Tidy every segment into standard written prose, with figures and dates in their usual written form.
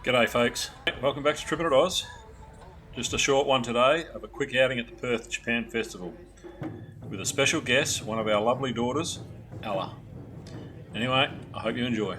G'day folks, welcome back to Trippin' at Oz. Just a short one today of a quick outing at the Perth Japan Festival with a special guest, one of our lovely daughters, Ella. Anyway, I hope you enjoy.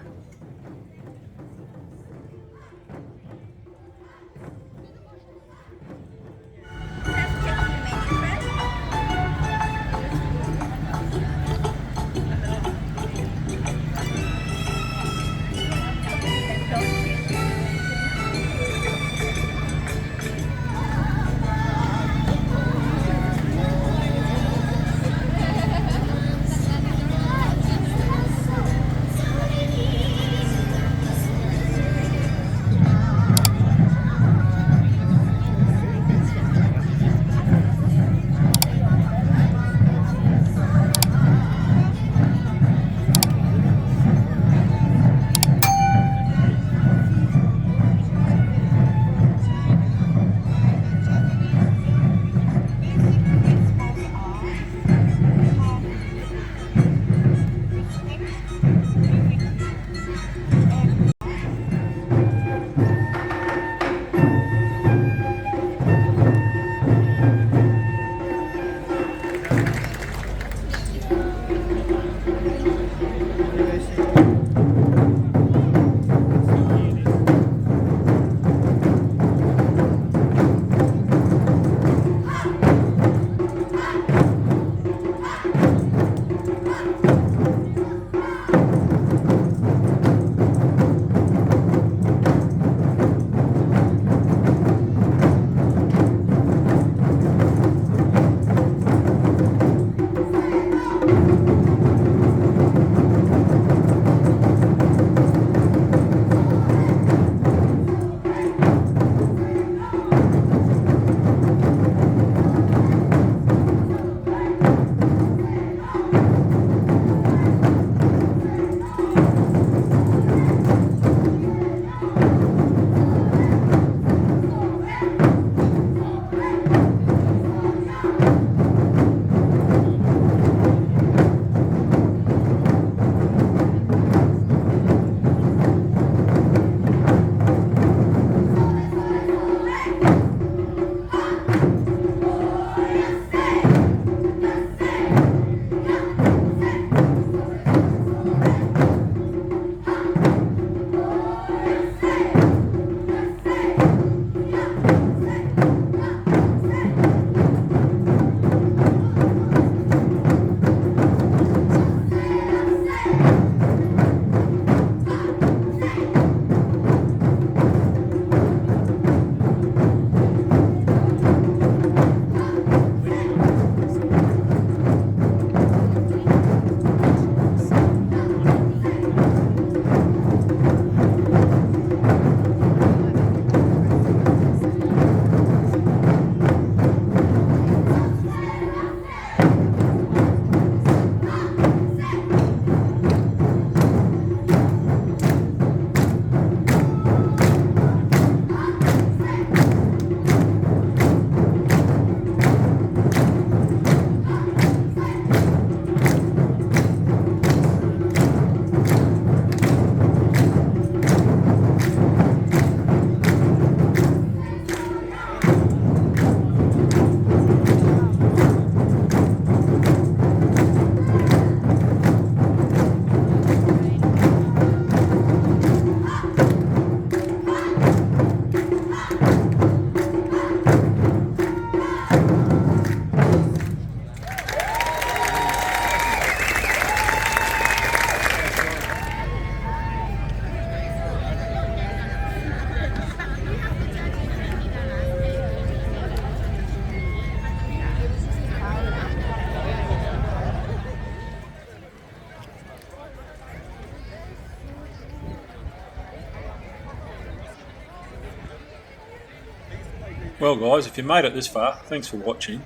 Well guys, if you made it this far, thanks for watching,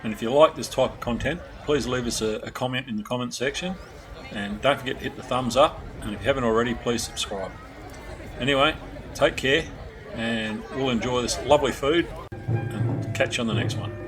and if you like this type of content, please leave us a comment in the comment section, and don't forget to hit the thumbs up, and if you haven't already, please subscribe. Anyway, take care, and we'll enjoy this lovely food, and catch you on the next one.